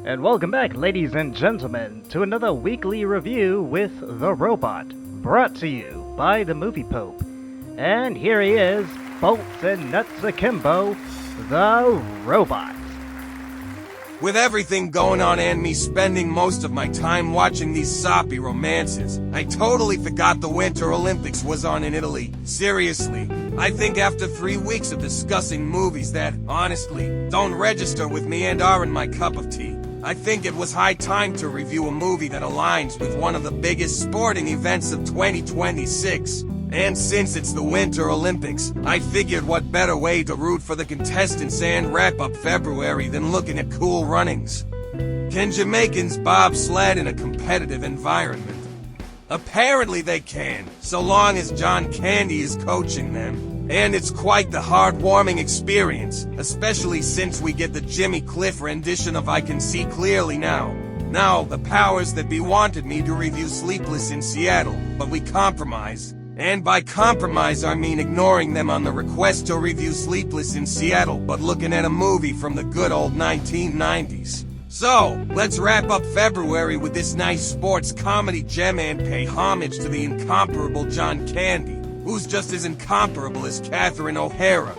And welcome back, ladies and gentlemen, to another weekly review with The Robot, brought to you by the Movie Pope. And here he is, bolts and nuts akimbo, The Robot. With everything going on and me spending most of my time watching these soppy romances, I totally forgot the Winter Olympics was on in Italy. Seriously, I think after 3 weeks of discussing movies that, honestly, don't register with me and aren't my cup of tea, I think it was high time to review a movie that aligns with one of the biggest sporting events of 2026. And since it's the Winter Olympics, I figured what better way to root for the contestants and wrap up February than looking at cool runnings. Can Jamaicans bobsled in a competitive environment? Apparently they can, so long as John Candy is coaching them. And it's quite the heartwarming experience, especially since we get the Jimmy Cliff rendition of I Can See Clearly Now. Now, the powers that be wanted me to review Sleepless in Seattle, but we compromised. And by compromise I mean ignoring them on the request to review Sleepless in Seattle, but looking at a movie from the good old 1990s. So, let's wrap up February with this nice sports comedy gem and pay homage to the incomparable John Candy, who's just as incomparable as Catherine O'Hara.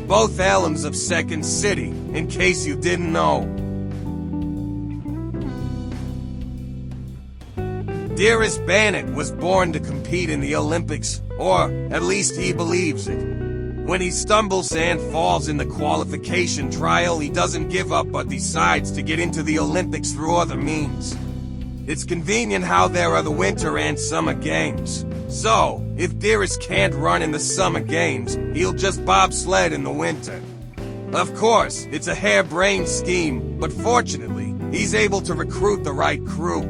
Both alums of Second City, in case you didn't know. Dearest Bannock was born to compete in the Olympics, or at least he believes it. When he stumbles and falls in the qualification trial, he doesn't give up but decides to get into the Olympics through other means. It's convenient how there are the Winter and Summer Games. So, if Dearest can't run in the Summer Games, he'll just bobsled in the winter. Of course, it's a harebrained scheme, but fortunately, he's able to recruit the right crew.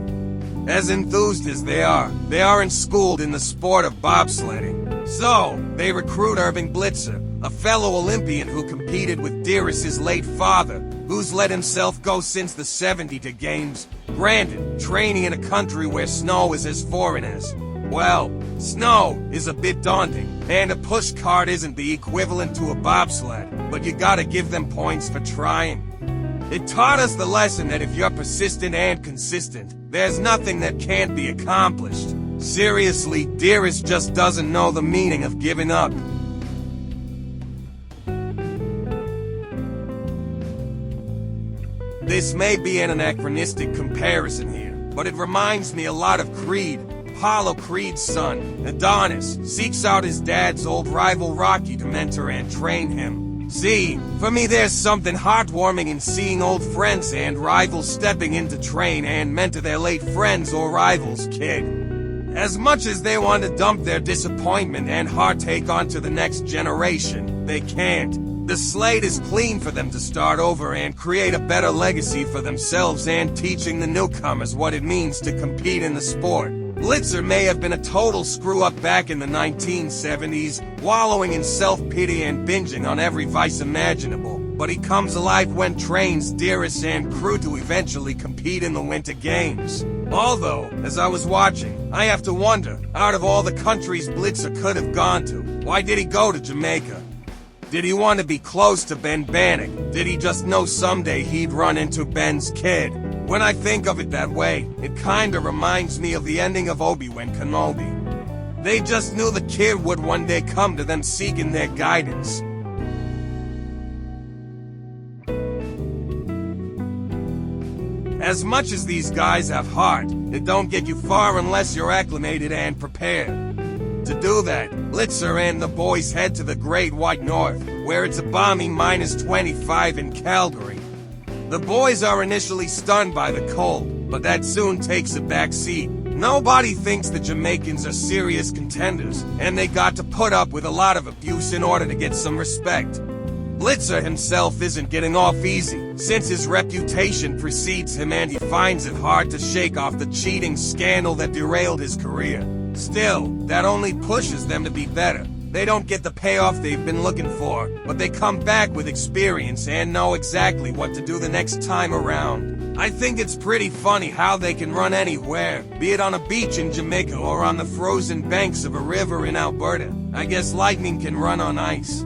As enthused as they aren't schooled in the sport of bobsledding. So, they recruit Irving Blitzer, a fellow Olympian who competed with Dearest's late father, who's let himself go since the '72 Games, granted, training in a country where snow is as foreign as, well, snow is a bit daunting, and a push cart isn't the equivalent to a bobsled, but you gotta give them points for trying. It taught us the lesson that if you're persistent and consistent, there's nothing that can't be accomplished. Seriously, Dearest just doesn't know the meaning of giving up. This may be an anachronistic comparison here, but it reminds me a lot of Creed. Apollo Creed's son, Adonis, seeks out his dad's old rival Rocky to mentor and train him. See, for me there's something heartwarming in seeing old friends and rivals stepping in to train and mentor their late friends or rivals' kid. As much as they want to dump their disappointment and heartache onto the next generation, they can't. The slate is clean for them to start over and create a better legacy for themselves and teaching the newcomers what it means to compete in the sport. Blitzer may have been a total screw-up back in the 1970s, wallowing in self-pity and binging on every vice imaginable, but he comes alive when trains Dearest and crew to eventually compete in the Winter Games. Although, as I was watching, I have to wonder, out of all the countries Blitzer could have gone to, why did he go to Jamaica? Did he want to be close to Ben Bannock? Did he just know someday he'd run into Ben's kid? When I think of it that way, it kinda reminds me of the ending of Obi-Wan Kenobi. They just knew the kid would one day come to them seeking their guidance. As much as these guys have heart, it don't get you far unless you're acclimated and prepared. To do that, Blitzer and the boys head to the Great White North, where it's a balmy -25 in Calgary. The boys are initially stunned by the cold, but that soon takes a back seat. Nobody thinks the Jamaicans are serious contenders, and they got to put up with a lot of abuse in order to get some respect. Blitzer himself isn't getting off easy, since his reputation precedes him and he finds it hard to shake off the cheating scandal that derailed his career. Still, that only pushes them to be better. They don't get the payoff they've been looking for, but they come back with experience and know exactly what to do the next time around. I think it's pretty funny how they can run anywhere, be it on a beach in Jamaica or on the frozen banks of a river in Alberta. I guess lightning can run on ice.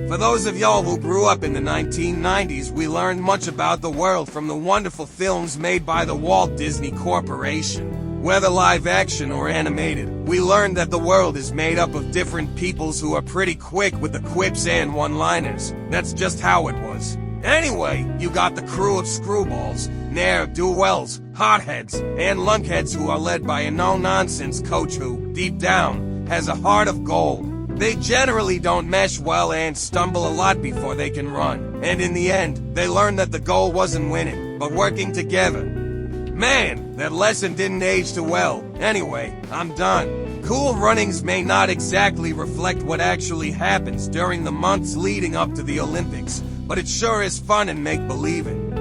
For those of y'all who grew up in the 1990s, we learned much about the world from the wonderful films made by the Walt Disney Corporation. Whether live action or animated, we learned that the world is made up of different peoples who are pretty quick with the quips and one-liners. That's just how it was. Anyway, you got the crew of screwballs, ne'er-do-wells, hotheads, and lunkheads who are led by a no-nonsense coach who, deep down, has a heart of gold. They generally don't mesh well and stumble a lot before they can run. And in the end, they learn that the goal wasn't winning, but working together. Man, that lesson didn't age too well. Anyway, I'm done. Cool Runnings may not exactly reflect what actually happens during the months leading up to the Olympics, but it sure is fun and make-believing.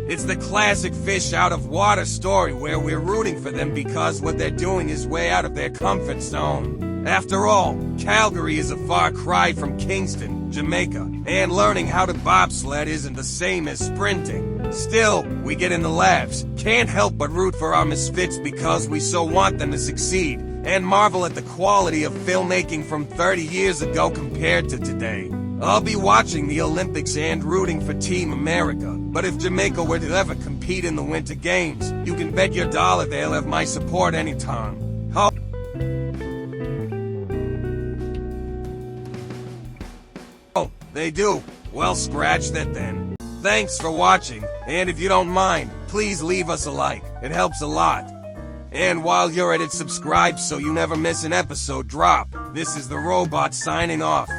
It's the classic fish out of water story where we're rooting for them because what they're doing is way out of their comfort zone. After all, Calgary is a far cry from Kingston, Jamaica, and learning how to bobsled isn't the same as sprinting. Still, we get in the laughs, can't help but root for our misfits because we so want them to succeed, and marvel at the quality of filmmaking from 30 years ago compared to today. I'll be watching the Olympics and rooting for Team America, but if Jamaica were to ever compete in the Winter Games, you can bet your dollar they'll have my support anytime. Oh, they do. Well, scratch that then. Thanks for watching, and if you don't mind, please leave us a like. It helps a lot. And while you're at it, subscribe so you never miss an episode drop. This is the robot signing off.